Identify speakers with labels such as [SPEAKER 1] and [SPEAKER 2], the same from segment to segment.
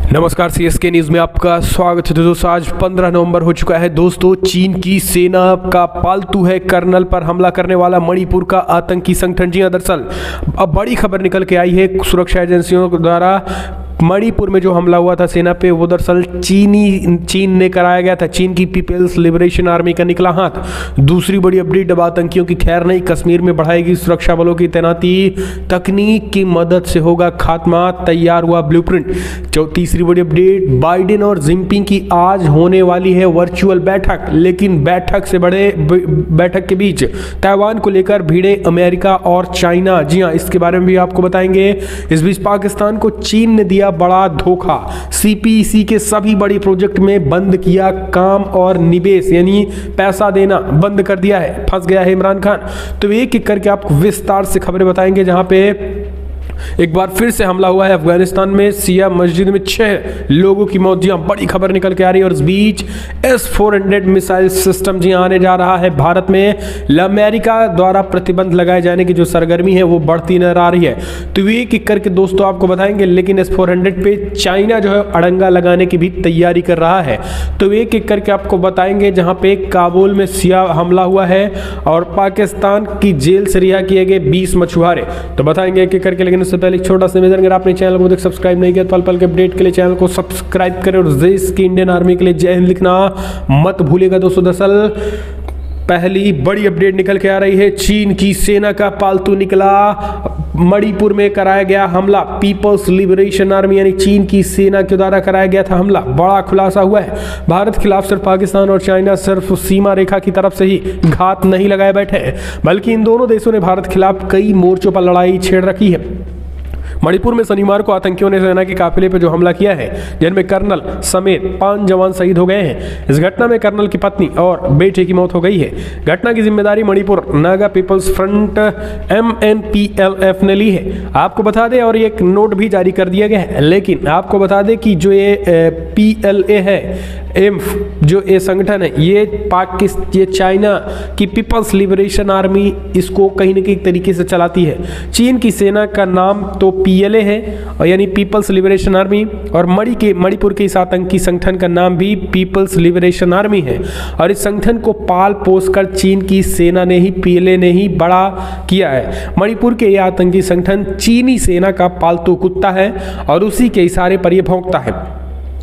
[SPEAKER 1] नमस्कार, CSK news में आपका स्वागत है। दोस्तों आज 15 नवंबर हो चुका है। दोस्तों चीन की सेना का पालतू है कर्नल पर हमला करने वाला मणिपुर का आतंकी संगठन। जी हां, दरअसल अब बड़ी खबर निकल के आई है सुरक्षा एजेंसियों द्वारा। मणिपुर में जो हमला हुआ था सेना पे, वो दरअसल चीन ने कराया गया था। चीन की पीपल्स लिबरेशन आर्मी का निकला हाथ। दूसरी बड़ी अपडेट, अब आतंकियों की खैर नहीं, कश्मीर में बढ़ाएगी सुरक्षा बलों की तैनाती, तकनीक की मदद से होगा खात्मा, तैयार हुआ ब्लूप्रिंट। तीसरी बड़ी अपडेट, बाइडेन और जिनपिंग की आज होने वाली है वर्चुअल बैठक, लेकिन बैठक के बीच ताइवान को लेकर भिड़े अमेरिका और चाइना। जी हाँ, इसके बारे में भी आपको बताएंगे। इस बीच पाकिस्तान को चीन ने दिया बड़ा धोखा, सीपीईसी के सभी बड़े प्रोजेक्ट में बंद किया काम और निवेश, यानी पैसा देना बंद कर दिया है। फंस गया है इमरान खान। तो एक एक करके आपको विस्तार से खबरें बताएंगे। जहां पे एक बार फिर से हमला हुआ है अफगानिस्तान में, शिया मस्जिद में 6 लोगों की मौत। जी हाँ, बड़ी खबर निकल के आ रही है। और इस बीच S-400 मिसाइल सिस्टम जी आने जा रहा है भारत में। अमेरिका द्वारा प्रतिबंध लगाए जाने की जो सरगर्मी है वो बढ़ती नजर आ रही है। तो एक एक करके दोस्तों आपको बताएंगे। लेकिन S-400 पे चाइना जो है अड़ंगा लगाने की भी तैयारी कर रहा है। तो एक एक करके आपको बताएंगे। जहाँ पे काबुल में शिया हमला हुआ है और पाकिस्तान की जेल से रिहा किए गए 20 मछुआरे, तो बताएंगे एक एक करके। लेकिन उससे पहले एक छोटा सा निवेदन, अगर आपने चैनल को सब्सक्राइब नहीं किया तो पल पल के अपडेट के लिए चैनल को सब्सक्राइब करें और देश की इंडियन आर्मी के लिए जय हिंद लिखना मत भूलिएगा। दोस्तों दरअसल पहली बड़ी अपडेट निकल के आ रही है। चीन की सेना का पालतू निकला, मणिपुर में कराया गया हमला। पीपल्स लिबरेशन आर्मी यानी चीन की सेना के द्वारा कराया गया था हमला। बड़ा खुलासा हुआ है। भारत के खिलाफ सिर्फ पाकिस्तान और चाइना सिर्फ सीमा रेखा की तरफ से ही घात नहीं लगाए बैठे हैं, बल्कि इन दोनों देशों ने भारत के खिलाफ कई मोर्चों पर लड़ाई छेड़ रखी है। मणिपुर में शनिवार को आतंकियों ने सेना के काफिले पर जो हमला किया है, जिनमें कर्नल समेत 5 जवान शहीद हो गए हैं। इस घटना में कर्नल की पत्नी और बेटे की मौत हो गई है। घटना की जिम्मेदारी Manipur Naga peoples front MNPLF ने ली है। आपको बता दें, और ये एक नोट भी जारी कर दिया गया है। लेकिन आपको बता दें कि जो ये PLA है, जो ये संगठन है, ये चाइना की पीपल्स लिबरेशन आर्मी इसको कहीं ना कहीं तरीके से चलाती है। चीन की सेना का नाम तो PLA है, और यानी पीपल्स लिबरेशन आर्मी, और मणिपुर के इस आतंकी संगठन का नाम भी पीपल्स लिबरेशन आर्मी है। और इस संगठन को पाल पोस कर चीन की सेना ने ही, PLA ने ही बड़ा किया है। मणिपुर के यह आतंकी संगठन चीनी सेना का पालतू कुत्ता है और उसी के इशारे पर यह भौंकता है।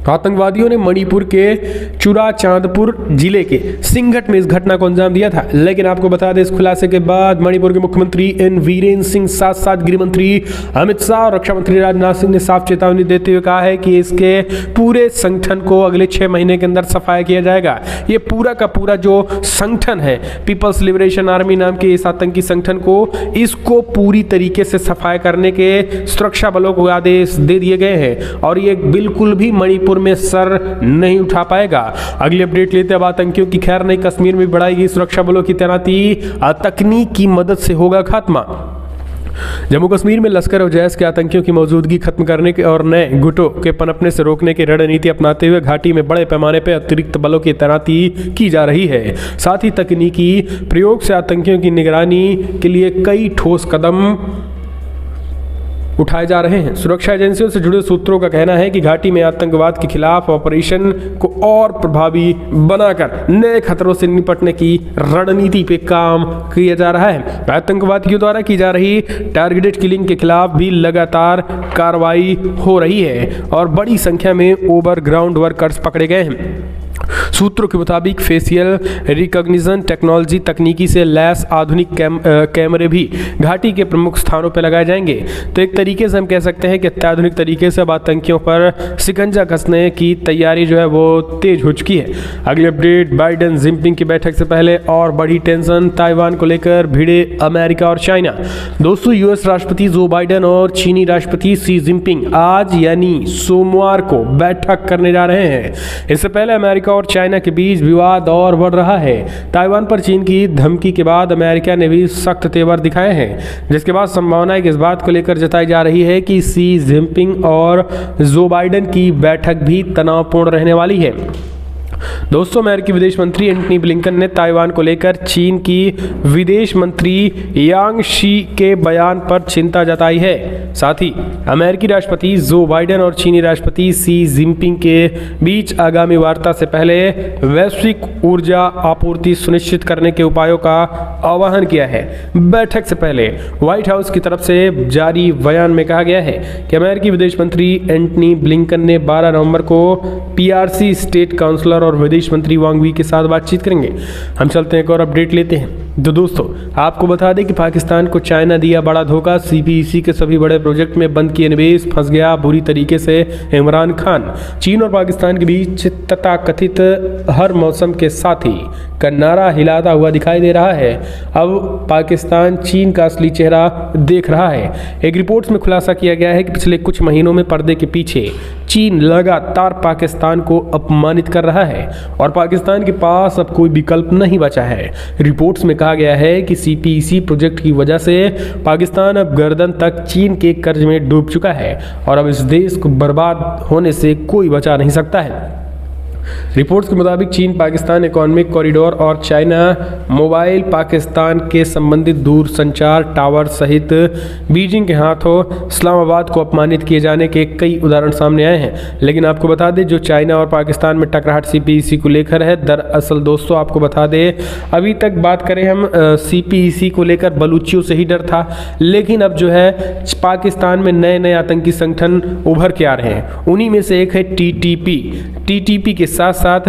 [SPEAKER 1] आतंकवादियों ने मणिपुर के चुराचांदपुर जिले के सिंघट में इस घटना को अंजाम दिया था। लेकिन आपको बता दें, इस खुलासे के बाद मणिपुर के मुख्यमंत्री N वीरेंद्र सिंह, साथ साथ गृह मंत्री अमित शाह और रक्षा मंत्री राजनाथ सिंह ने साफ चेतावनी देते हुए कहा है कि इसके पूरे संगठन को अगले 6 महीने के अंदर सफाया किया जाएगा। ये पूरा का पूरा जो संगठन है, पीपल्स लिबरेशन आर्मी नाम के इस आतंकी संगठन को, इसको पूरी तरीके से सफाया करने के सुरक्षा बलों को आदेश दे दिए गए हैं। और ये बिल्कुल भी मणिपुर में सर नहीं उठा पाएगा। अगली अपडेट लेते हैं। अब आतंकियों की खैर नहीं, कश्मीर में बढ़ाएगी सुरक्षा बलों की तैनाती, तकनीक की मदद से होगा खात्मा। जम्मू कश्मीर में लश्कर और जैश के आतंकियों की मौजूदगी खत्म करने के और नए गुटों के पनपने से रोकने की रणनीति अपनाते हुए घाटी में बड़े पैमाने पर अतिरिक्त बलों की तैनाती की जा रही है। साथ ही तकनीकी प्रयोग से आतंकियों की निगरानी के लिए कई ठोस कदम उठाए जा रहे हैं। सुरक्षा एजेंसियों से जुड़े सूत्रों का कहना है कि घाटी में आतंकवाद के खिलाफ ऑपरेशन को और प्रभावी बनाकर नए खतरों से निपटने की रणनीति पे काम किया जा रहा है। आतंकवादियों द्वारा की जा रही टारगेटेड किलिंग के खिलाफ भी लगातार कार्रवाई हो रही है और बड़ी संख्या में ओवरग्राउंड वर्कर्स पकड़े गए हैं। सूत्रों के मुताबिक फेशियल रिकॉग्निशन टेक्नोलॉजी तकनीकी से लैस आधुनिक कैमरे भी घाटी के प्रमुख स्थानों पर लगाए जाएंगे। तो एक तरीके से हम कह सकते हैं कि अत्याधुनिक तरीके से अब आतंकियों पर शिकंजा कसने की तैयारी जो है वो तेज हो चुकी है। अगली अपडेट, बाइडेन जिनपिंग की बैठक से पहले और बड़ी टेंशन, ताइवान को लेकर भिड़े अमेरिका और चाइना। दोस्तों US राष्ट्रपति जो बाइडेन और चीनी राष्ट्रपति शी जिनपिंग आज यानी सोमवार को बैठक करने जा रहे हैं। इससे पहले अमेरिका और चाइना के बीच विवाद और बढ़ रहा है। ताइवान पर चीन की धमकी के बाद अमेरिका ने भी सख्त तेवर दिखाए हैं, जिसके बाद संभावना है कि इस बात को लेकर जताई जा रही है कि शी जिनपिंग और जो बाइडेन की बैठक भी तनावपूर्ण रहने वाली है। दोस्तों, अमेरिकी विदेश मंत्री एंटनी ब्लिंकन ने ताइवान को लेकर चीन की विदेश मंत्री यांग शी के बयान पर चिंता जताई है। साथ ही अमेरिकी राष्ट्रपति जो बाइडेन और चीनी राष्ट्रपति शी जिनपिंग के बीच आगामी वार्ता से पहले वैश्विक ऊर्जा आपूर्ति सुनिश्चित करने के उपायों का आह्वान किया है। बैठक से पहले व्हाइट हाउस की तरफ से जारी बयान में कहा गया है कि अमेरिकी विदेश मंत्री एंटनी ब्लिंकन ने 12 नवंबर को पीआरसी स्टेट काउंसलर और विदेश मंत्री वांग वी के साथ बातचीत करेंगे। हम चलते हैं एक और अपडेट लेते हैं। तो दोस्तों, आपको बता दें कि पाकिस्तान को चाइना दिया बड़ा धोखा, सीपीईसी के सभी बड़े प्रोजेक्ट में बंद किए निवेश, फंस गया बुरी तरीके से इमरान खान। चीन और पाकिस्तान के बीच तथाकथित हर मौसम के साथी का नारा हिलाता हुआ दिखाई दे रहा है। अब पाकिस्तान चीन का असली चेहरा देख रहा है। एक रिपोर्ट में खुलासा किया गया है कि पिछले कुछ महीनों में पर्दे के पीछे चीन लगातार पाकिस्तान को अपमानित कर रहा है और पाकिस्तान के पास अब कोई विकल्प नहीं बचा है। रिपोर्ट्स में कहा गया है कि सीपीईसी प्रोजेक्ट की वजह से पाकिस्तान अब गर्दन तक चीन के कर्ज में डूब चुका है और अब इस देश को बर्बाद होने से कोई बचा नहीं सकता है। रिपोर्ट्स के मुताबिक चीन पाकिस्तान इकोनॉमिक कॉरिडोर और चाइना मोबाइल पाकिस्तान के संबंधित दूर संचार टावर सहित बीजिंग के हाथों इस्लामाबाद को अपमानित किए जाने के कई उदाहरण सामने आए हैं। लेकिन आपको बता दें, जो चाइना और पाकिस्तान में टकराहट सीपीईसी को लेकर है, दरअसल दोस्तों आपको बता दें, अभी तक बात करें हम सीपीईसी को लेकर बलूचियों से ही डर था, लेकिन अब जो है पाकिस्तान में नए नए आतंकी संगठन उभर के आ रहे हैं। उन्हीं में से एक है टीटीपी के साथ साथ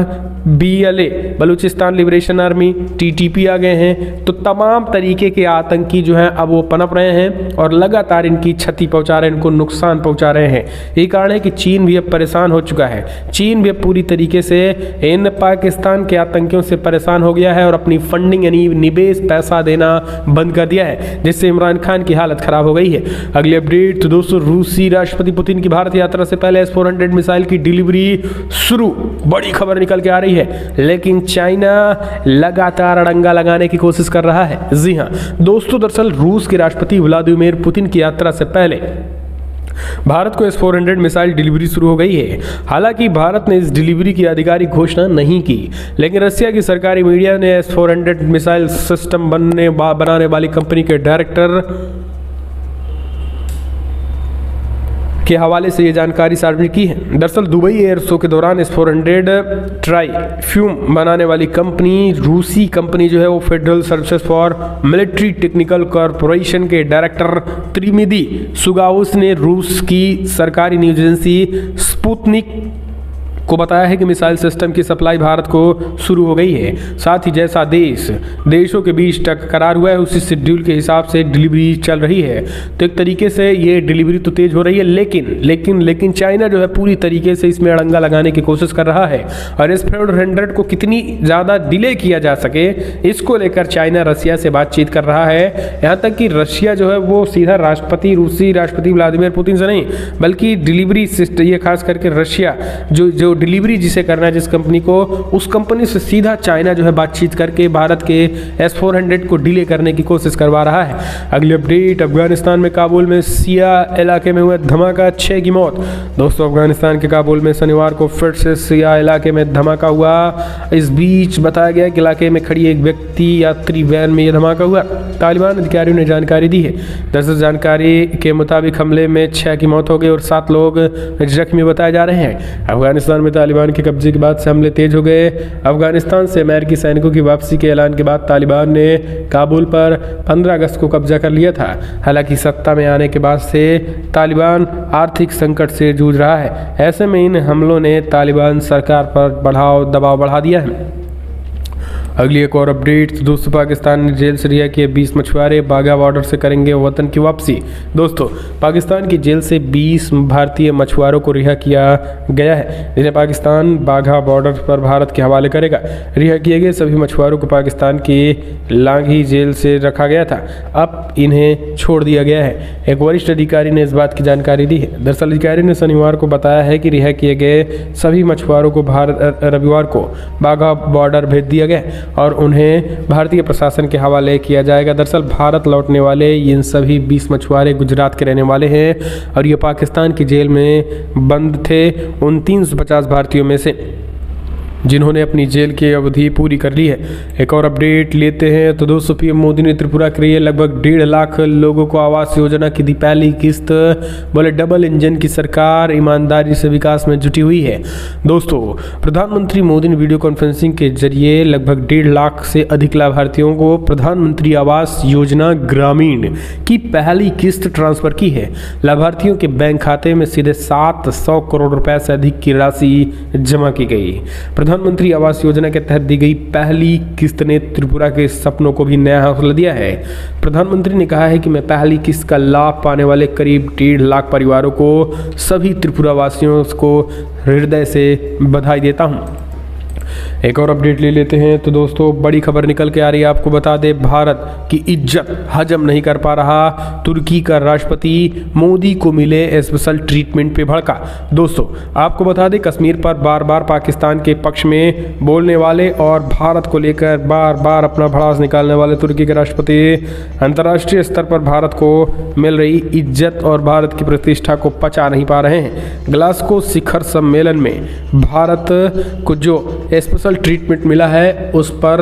[SPEAKER 1] BLA Balochistan liberation army, TTP आ गए हैं। तो तमाम तरीके के आतंकी जो हैं अब वो पनप रहे हैं और लगातार इनकी क्षति पहुंचा रहे हैं, इनको नुकसान पहुंचा रहे हैं। यही कारण है कि चीन भी अब परेशान हो चुका है। चीन भी अब पूरी तरीके से इन पाकिस्तान के आतंकियों से परेशान हो गया है और अपनी फंडिंग यानी निवेश पैसा देना बंद कर दिया है, जिससे इमरान खान की हालत खराब हो गई है। अगली अपडेट तो दोस्तों, रूसी राष्ट्रपति पुतिन की भारत यात्रा से पहले S-400 मिसाइल की डिलीवरी शुरू, बड़ी खबर निकल के आ रही है। लेकिन चाइना लगातार अड़ंगा लगाने की कोशिश कर रहा है। जी हां दोस्तों, दरअसल रूस के राष्ट्रपति व्लादिमीर पुतिन की यात्रा से पहले भारत को S-400 मिसाइल डिलीवरी शुरू हो गई है। हालांकि भारत ने इस डिलीवरी की आधिकारिक घोषणा नहीं की, लेकिन रशिया की सरकारी मीडिया ने S-400 मिसाइल सिस्टम बनाने वाली कंपनी के डायरेक्टर के हवाले से ये जानकारी सार्वजनिक की है। दरअसल दुबई एयर शो के दौरान S-400 ट्राइफ्यूम बनाने वाली कंपनी, रूसी कंपनी जो है वो federal services for military technical corporation के डायरेक्टर त्रिमिदी सुगाउस ने रूस की सरकारी न्यूज एजेंसी स्पुतनिक को बताया है कि मिसाइल सिस्टम की सप्लाई भारत को शुरू हो गई है। साथ ही जैसा देशों के बीच करार हुआ है, उसी शेड्यूल के हिसाब से डिलीवरी चल रही है। तो एक तरीके से ये डिलीवरी तो तेज हो रही है, लेकिन चाइना जो है पूरी तरीके से इसमें अड़ंगा लगाने की कोशिश कर रहा है और S-400 को कितनी ज़्यादा डिले किया जा सके, इसको लेकर चाइना रशिया से बातचीत कर रहा है। यहाँ तक कि रशिया जो है वो सीधा रूसी राष्ट्रपति व्लादिमीर पुतिन से नहीं, बल्कि डिलीवरी सिस्टम, ये खास करके रशिया जो डिलीवरी जिसे करना है जिस कंपनी को, उस कंपनी से सीधा चाइना जो है बातचीत करके भारत के S-400 को डिले करने की कोशिश करवा रहा है। अगली अपडेट, अफगानिस्तान में काबुल में सिया इलाके में हुआ धमाका, 6 की मौत। दोस्तों, अफगानिस्तान के काबुल में शनिवार को फिर से सिया इलाके में धमाका हुआ। इस बीच बताया गया कि इलाके में खड़ी एक व्यक्ति यात्री वैन में यह धमाका हुआ। तालिबान अधिकारियों ने जानकारी दी है। दरअसल जानकारी के मुताबिक हमले में 6 की मौत हो गई और 7 लोग जख्मी बताए जा रहे हैं। अफगानिस्तान में तालिबान के कब्जे के बाद से हमले तेज हो गए। अफगानिस्तान से अमेरिकी सैनिकों की वापसी के ऐलान के बाद तालिबान ने काबुल पर 15 अगस्त को कब्जा कर लिया था। हालांकि सत्ता में आने के बाद से तालिबान आर्थिक संकट से जूझ रहा है। ऐसे में इन हमलों ने तालिबान सरकार पर दबाव बढ़ा दिया है। अगली एक और अपडेट, दोस्तों, पाकिस्तान ने जेल से रिहा किए 20 मछुआरे, बाघा बॉर्डर से करेंगे वतन की वापसी। दोस्तों, पाकिस्तान की जेल से 20 भारतीय मछुआरों को रिहा किया गया है, जिन्हें पाकिस्तान बाघा बॉर्डर पर भारत के हवाले करेगा। रिहा किए गए सभी मछुआरों को पाकिस्तान की लांघी जेल से रखा गया था, अब इन्हें छोड़ दिया गया है। एक वरिष्ठ अधिकारी ने इस बात की जानकारी दी है। दरअसल अधिकारी ने शनिवार को बताया है कि रिहा किए गए सभी मछुआरों को रविवार को बाघा बॉर्डर भेज दिया गया और उन्हें भारतीय प्रशासन के हवाले किया जाएगा। दरअसल भारत लौटने वाले इन सभी 20 मछुआरे गुजरात के रहने वाले हैं और ये पाकिस्तान की जेल में बंद थे। उन 350 भारतीयों में से जिन्होंने अपनी जेल की अवधि पूरी कर ली है। एक और अपडेट लेते हैं तो दोस्तों, पीएम मोदी ने त्रिपुरा के लिए लगभग 1.5 लाख लोगों को आवास योजना की दी पहली किस्त। बोले डबल इंजन की सरकार ईमानदारी से विकास में जुटी हुई है। दोस्तों, प्रधानमंत्री मोदी ने वीडियो कॉन्फ्रेंसिंग के जरिए लगभग 1.5 लाख से अधिक लाभार्थियों को प्रधानमंत्री आवास योजना ग्रामीण की पहली किस्त ट्रांसफर की है। लाभार्थियों के बैंक खाते में सीधे 700 करोड़ रुपए से अधिक की राशि जमा की गई। प्रधानमंत्री आवास योजना के तहत दी गई पहली किस्त ने त्रिपुरा के सपनों को भी नया हौसला दिया है। प्रधानमंत्री ने कहा है कि मैं पहली किस्त का लाभ पाने वाले करीब 1.5 लाख परिवारों को, सभी त्रिपुरा वासियों को हृदय से बधाई देता हूं। एक और अपडेट ले लेते हैं तो दोस्तों, बड़ी खबर निकल के आ रही है। आपको बता दें, भारत की इज्जत हजम नहीं कर पा रहा तुर्की का राष्ट्रपति, मोदी को मिले स्पेशल ट्रीटमेंट पे भड़का। दोस्तों, आपको बता दें, कश्मीर पर बार बार पाकिस्तान के पक्ष में बोलने वाले और भारत को लेकर बार बार अपना भड़ास निकालने वाले तुर्की के राष्ट्रपति अंतर्राष्ट्रीय स्तर पर भारत को मिल रही इज्जत और भारत की प्रतिष्ठा को पचा नहीं पा रहे हैं। ग्लासगो शिखर सम्मेलन में भारत को जो स्पेशल ट्रीटमेंट मिला है, उस पर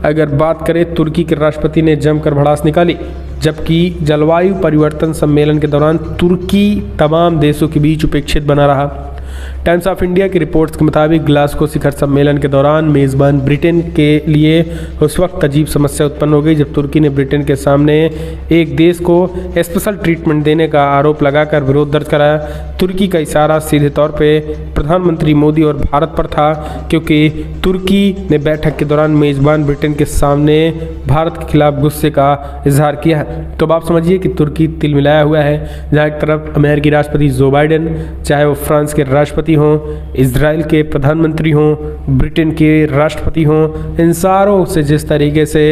[SPEAKER 1] अगर बात करें, तुर्की के राष्ट्रपति ने जमकर भड़ास निकाली। जबकि जलवायु परिवर्तन सम्मेलन के दौरान तुर्की तमाम देशों के बीच उपेक्षित बना रहा। टाइम्स ऑफ इंडिया की रिपोर्ट्स के मुताबिक ग्लासगो शिखर सम्मेलन के दौरान मेज़बान ब्रिटेन के लिए उस वक्त अजीब समस्या उत्पन्न हो गई जब तुर्की ने ब्रिटेन के सामने एक देश को स्पेशल ट्रीटमेंट देने का आरोप लगाकर विरोध दर्ज कराया। तुर्की का इशारा सीधे तौर पे प्रधानमंत्री मोदी और भारत पर था, क्योंकि तुर्की ने बैठक के दौरान मेज़बान ब्रिटेन के सामने भारत के खिलाफ गुस्से का इजहार किया है। तो अब आप समझिए कि तुर्की तिल मिलाया हुआ है। जहाँ एक तरफ अमेरिकी राष्ट्रपति जो बाइडेन, चाहे वो फ्रांस के राष्ट्रपति हों, इजराइल के प्रधानमंत्री हों, ब्रिटेन के राष्ट्रपति हों, इन सारों से जिस तरीके से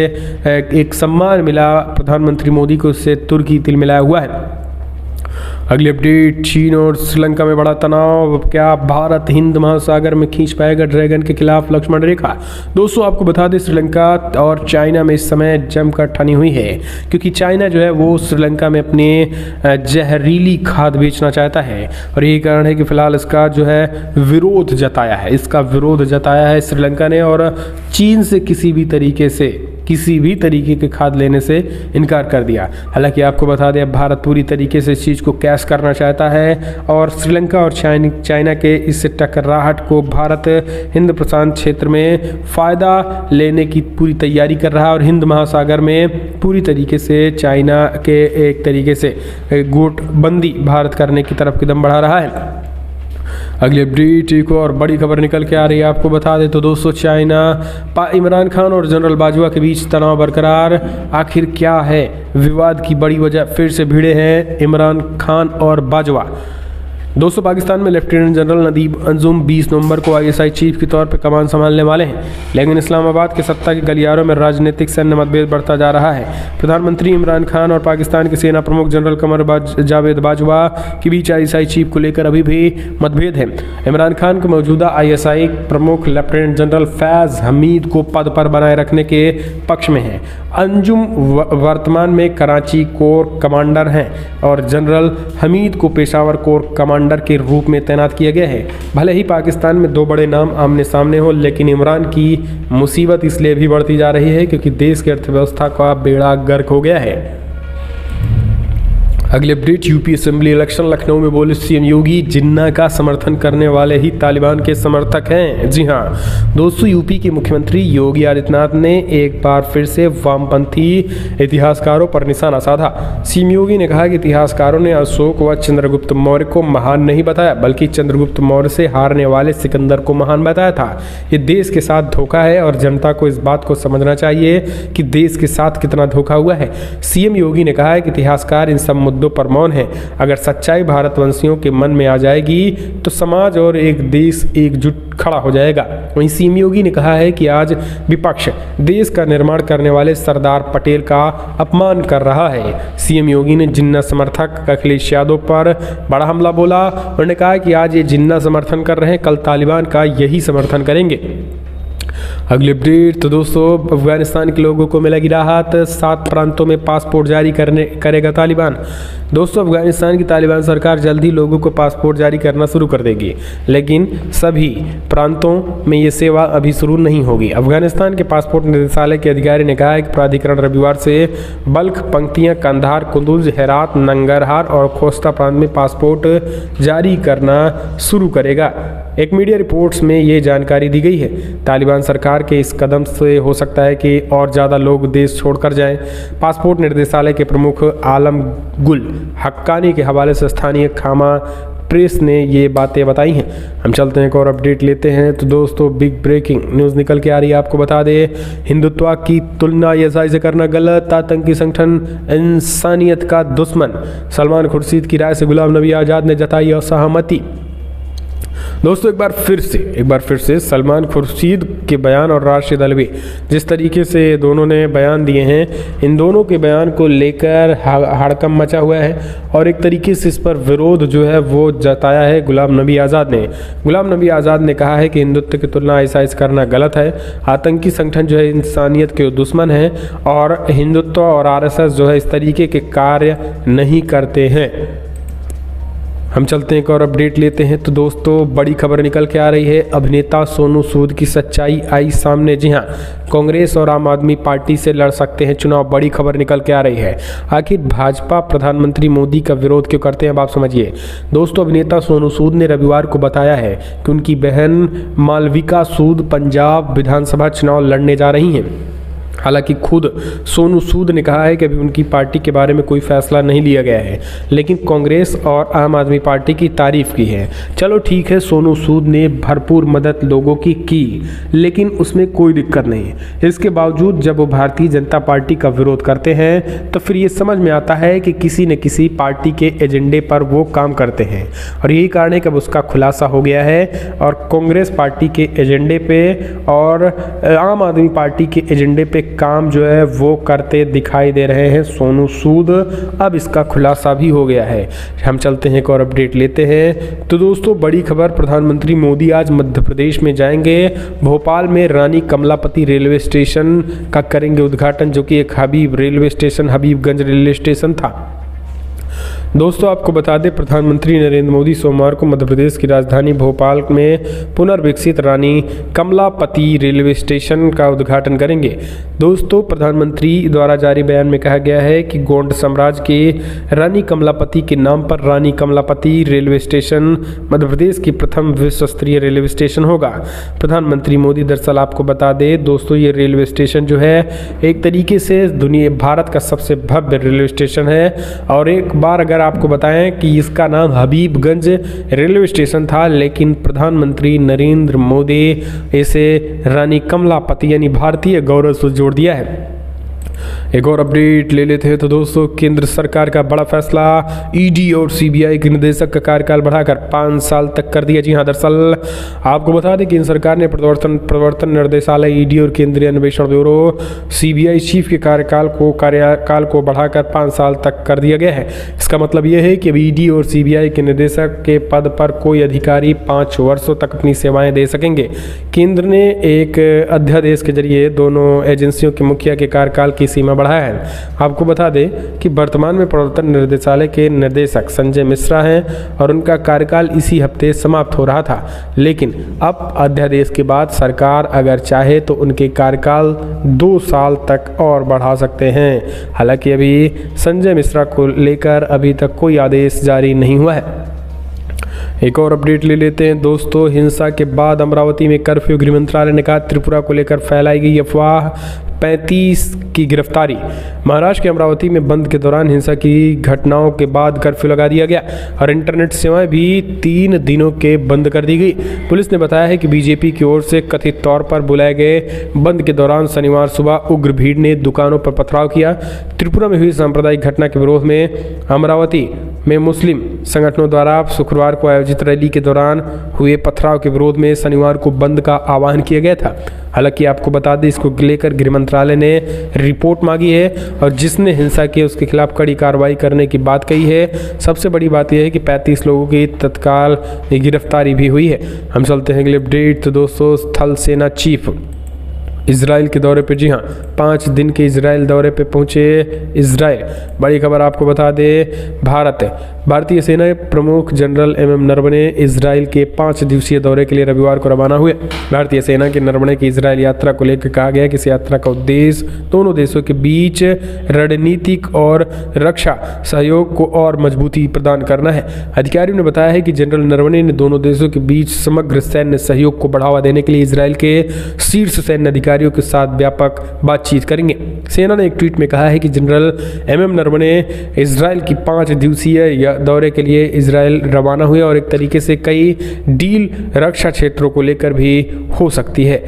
[SPEAKER 1] एक सम्मान मिला प्रधानमंत्री मोदी को, उससे तुर्की तिल मिलाया हुआ है। अगली अपडेट, चीन और श्रीलंका में बड़ा तनाव। क्या भारत हिंद महासागर में खींच पाएगा ड्रैगन के खिलाफ लक्ष्मण रेखा? दोस्तों, आपको बता दें, श्रीलंका और चाइना में इस समय जमकर ठनी हुई है, क्योंकि चाइना जो है वो श्रीलंका में अपने जहरीली खाद बेचना चाहता है और यही कारण है कि फिलहाल इसका जो है विरोध जताया है श्रीलंका ने, और चीन से किसी भी तरीके के खाद लेने से इनकार कर दिया। हालांकि आपको बता दें, अब भारत पूरी तरीके से इस चीज़ को कैश करना चाहता है और श्रीलंका और चाइना के इस टकराहट को भारत हिंद प्रशांत क्षेत्र में फ़ायदा लेने की पूरी तैयारी कर रहा है और हिंद महासागर में पूरी तरीके से चाइना के एक तरीके से गुटबंदी भारत करने की तरफ कदम बढ़ा रहा है। अगली अपडेट, एक और बड़ी खबर निकल के आ रही है। आपको बता दें तो दोस्तों, चाइना इमरान खान और जनरल बाजवा के बीच तनाव बरकरार। आखिर क्या है विवाद की बड़ी वजह? फिर से भिड़े हैं इमरान खान और बाजवा। दोस्तों, पाकिस्तान में लेफ्टिनेंट जनरल नदीम अंजुम 20 नवंबर को ISI चीफ के तौर पर कमान संभालने वाले हैं, लेकिन इस्लामाबाद के सत्ता के गलियारों में राजनीतिक सैन्य मतभेद बढ़ता जा रहा है। प्रधानमंत्री इमरान खान और पाकिस्तान के सेना प्रमुख जनरल कमर जावेद बाजवा के बीच ISI चीफ को लेकर अभी भी मतभेद है। इमरान खान को मौजूदा ISI प्रमुख लेफ्टिनेंट जनरल फैज़ हमीद को पद पर बनाए रखने के पक्ष में है। अंजुम वर्तमान में कराची कोर कमांडर हैं और जनरल हमीद को पेशावर कोर कमांडर के रूप में तैनात किया गया है। भले ही पाकिस्तान में दो बड़े नाम आमने सामने हो, लेकिन इमरान की मुसीबत इसलिए भी बढ़ती जा रही है क्योंकि देश की अर्थव्यवस्था का बेड़ा गर्क हो गया है। अगले update, UP assembly election. Lucknow में बोले सीएम योगी, जिन्ना का समर्थन करने वाले ही तालिबान के समर्थक हैं। जी हाँ दोस्तों, यूपी के मुख्यमंत्री योगी आदित्यनाथ ने एक बार फिर से वामपंथी इतिहासकारों पर निशाना साधा। सीएम योगी ने कहा कि इतिहासकारों ने अशोक व चंद्रगुप्त मौर्य को महान नहीं बताया, बल्कि चंद्रगुप्त मौर्य से हारने वाले सिकंदर को महान बताया था। ये देश के साथ धोखा है और जनता को इस बात को समझना चाहिए कि देश के साथ कितना धोखा हुआ है। सीएम योगी ने कहा है कि इतिहासकार इन सब मुद्दों पर मौन है। अगर सच्चाई भारतवंशियों के मन में आ जाएगी तो समाज और एक देश एकजुट खड़ा हो जाएगा। वहीं सीएम योगी ने कहा है कि आज विपक्ष देश का निर्माण करने वाले सरदार पटेल का अपमान कर रहा है। सीएम योगी ने जिन्ना समर्थक अखिलेश यादव पर बड़ा हमला बोला। उन्होंने कहा कि आज ये जिन्ना समर्थन कर रहे हैं, कल तालिबान का यही समर्थन करेंगे। अगली अपडेट तो दोस्तों, अफगानिस्तान के लोगों को मिलेगी राहत, 7 प्रांतों में पासपोर्ट जारी करेगा तालिबान। दोस्तों, अफगानिस्तान की तालिबान सरकार जल्द ही लोगों को पासपोर्ट जारी करना शुरू कर देगी, लेकिन सभी प्रांतों में ये सेवा अभी शुरू नहीं होगी। अफगानिस्तान के पासपोर्ट निदेशालय के अधिकारी ने कहा है कि प्राधिकरण रविवार से बल्ख, पंक्तियां, कंधार, कुंदुज, हेरात, नंगरहार और खोस्ता प्रांत में पासपोर्ट जारी करना शुरू करेगा। एक मीडिया रिपोर्ट्स में ये जानकारी दी गई है। तालिबान सरकार के इस कदम से हो सकता है कि और ज़्यादा लोग देश छोड़कर जाएं। पासपोर्ट निर्देशालय के प्रमुख आलम गुल हक्कानी के हवाले से स्थानीय खामा प्रेस ने ये बातें बताई हैं। हम चलते हैं एक और अपडेट लेते हैं। तो दोस्तों, बिग ब्रेकिंग न्यूज़ निकल के आ रही है, आपको बता दें, हिंदुत्व की तुलना आईएसआई से करना गलत, आतंकी संगठन इंसानियत का दुश्मन। सलमान खुर्शीद की राय से गुलाम नबी आज़ाद ने जताई असहमति। दोस्तों, एक बार फिर से सलमान खुर्शीद के बयान और राशिद अल्वी, जिस तरीके से दोनों ने बयान दिए हैं, इन दोनों के बयान को लेकर हड़कंप मचा हुआ है और एक तरीके से इस पर विरोध जो है वो जताया है गुलाम नबी आज़ाद ने। गुलाम नबी आज़ाद ने कहा है कि हिंदुत्व की तुलना आईएसआई से करना गलत है, आतंकी संगठन जो है इंसानियत के दुश्मन है और हिंदुत्व और आरएसएस जो है इस तरीके के कार्य नहीं करते हैं। हम चलते हैं एक और अपडेट लेते हैं। तो दोस्तों, बड़ी खबर निकल के आ रही है, अभिनेता सोनू सूद की सच्चाई आई सामने। जी हाँ, कांग्रेस और आम आदमी पार्टी से लड़ सकते हैं चुनाव, बड़ी खबर निकल के आ रही है। आखिर भाजपा प्रधानमंत्री मोदी का विरोध क्यों करते हैं, अब आप समझिए। दोस्तों, अभिनेता सोनू सूद ने रविवार को बताया है कि उनकी बहन मालविका सूद पंजाब विधानसभा चुनाव लड़ने जा रही हैं। हालांकि खुद सोनू सूद ने कहा है कि अभी उनकी पार्टी के बारे में कोई फैसला नहीं लिया गया है, लेकिन कांग्रेस और आम आदमी पार्टी की तारीफ की है। चलो ठीक है, सोनू सूद ने भरपूर मदद लोगों की, लेकिन उसमें कोई दिक्कत नहीं है। इसके बावजूद जब वो भारतीय जनता पार्टी का विरोध करते हैं तो फिर ये समझ में आता है कि किसी न किसी पार्टी के एजेंडे पर वो काम करते हैं और यही कारण है कि अब उसका खुलासा हो गया है और कांग्रेस पार्टी के एजेंडे पे और आम आदमी पार्टी के एजेंडे पे काम जो है वो करते दिखाई दे रहे हैं सोनू सूद। अब इसका खुलासा भी हो गया है। हम चलते हैं एक और अपडेट लेते हैं। तो दोस्तों, बड़ी खबर, प्रधानमंत्री मोदी आज मध्य प्रदेश में जाएंगे। भोपाल में रानी कमलापति रेलवे स्टेशन का करेंगे उद्घाटन, जो कि एक हबीबगंज रेलवे स्टेशन था। दोस्तों, आपको बता दें, प्रधानमंत्री नरेंद्र मोदी सोमवार को मध्य प्रदेश की राजधानी भोपाल में पुनर्विकसित रानी कमलापति रेलवे स्टेशन का उद्घाटन करेंगे। दोस्तों, प्रधानमंत्री द्वारा जारी बयान में कहा गया है कि गोंड साम्राज्य के रानी कमलापति के नाम पर रानी कमलापति रेलवे स्टेशन मध्य प्रदेश की प्रथम विश्व स्तरीय रेलवे स्टेशन होगा। प्रधानमंत्री मोदी, दरअसल आपको बता दें दोस्तों, ये रेलवे स्टेशन जो है एक तरीके से भारत का सबसे भव्य रेलवे स्टेशन है और एक बार अगर आपको बताएं कि इसका नाम हबीबगंज रेलवे स्टेशन था, लेकिन प्रधानमंत्री नरेंद्र मोदी इसे रानी कमलापति यानी भारतीय गौरव से जोड़ दिया है। एक और अपडेट ले लेते हैं। तो दोस्तों, केंद्र सरकार का बड़ा फैसला, ईडी और सीबीआई के निदेशक का कार्यकाल बढ़ाकर 5 साल तक कर दिया। जी हाँ, दरअसल आपको बता दें केंद्र सरकार ने प्रवर्तन निर्देशालय, ईडी और केंद्रीय अन्वेषण ब्यूरो सीबीआई चीफ के कार्यकाल को बढ़ाकर 5 साल तक कर दिया गया है। इसका मतलब यह है कि अब ईडी और सीबीआई के निदेशक के पद पर कोई अधिकारी 5 वर्षों तक अपनी सेवाएं दे सकेंगे। केंद्र ने एक अध्यादेश के जरिए दोनों एजेंसियों के मुखिया के कार्यकाल की सीमा बढ़ाया है। आपको बता दें कि वर्तमान में प्रवर्तन निर्देशालय के निदेशक संजय मिश्रा हैं और उनका कार्यकाल इसी हफ्ते समाप्त हो रहा था, लेकिन अब अध्यादेश के बाद सरकार अगर चाहे तो उनके कार्यकाल 2 साल तक और बढ़ा सकते हैं। हालांकि अभी संजय मिश्रा को लेकर अभी तक कोई आदेश जारी नहीं हुआ है। एक और अपडेट ले लेते हैं। दोस्तों, हिंसा के बाद अमरावती में कर्फ्यू, गृह मंत्रालय ने कहा त्रिपुरा को लेकर फैलाई गई अफवाह, 35 की गिरफ्तारी। महाराष्ट्र के अमरावती में बंद के दौरान हिंसा की घटनाओं के बाद कर्फ्यू लगा दिया गया और इंटरनेट सेवाएं भी 3 दिनों के बंद कर दी गई। पुलिस ने बताया है कि बीजेपी की ओर से कथित तौर पर बुलाए गए बंद के दौरान शनिवार सुबह उग्र भीड़ ने दुकानों पर पथराव किया। त्रिपुरा में हुई सांप्रदायिक घटना के विरोध में अमरावती में मुस्लिम संगठनों द्वारा शुक्रवार को आयोजित रैली के दौरान हुए पथराव के विरोध में शनिवार को बंद का आह्वान किया गया था। हालांकि आपको बता दें, इसको लेकर गृह मंत्रालय ने रिपोर्ट मांगी है और जिसने हिंसा की उसके खिलाफ कड़ी कार्रवाई करने की बात कही है। सबसे बड़ी बात यह है कि 35 लोगों की तत्काल गिरफ्तारी भी हुई है। हम चलते हैं अगले अपडेट। तो दोस्तों, थल सेना चीफ इजराइल के दौरे पे, जी हाँ 5 दिन के इजराइल दौरे पे पहुंचे इजराइल। बड़ी खबर आपको बता दे, भारतीय सेना प्रमुख जनरल एमएम नरवणे इजराइल के 5 दिवसीय दौरे के लिए रविवार को रवाना हुए। भारतीय सेना के नरवणे की इजराइल यात्रा को लेकर कहा गया कि इस यात्रा का उद्देश्य दोनों देशों के बीच रणनीतिक और रक्षा सहयोग को और मजबूती प्रदान करना है। अधिकारियों ने बताया है कि जनरल नरवणे ने दोनों देशों के बीच समग्र सैन्य सहयोग को बढ़ावा देने के लिए इजराइल के शीर्ष सैन्य अधिकारियों के साथ व्यापक बातचीत करेंगे। सेना ने एक ट्वीट में कहा है कि जनरल एमएम नरवणे इजराइल की 5 दिवसीय दौरे के लिए इजराइल रवाना हुए और एक तरीके से कई डील रक्षा क्षेत्रों को लेकर भी हो सकती है।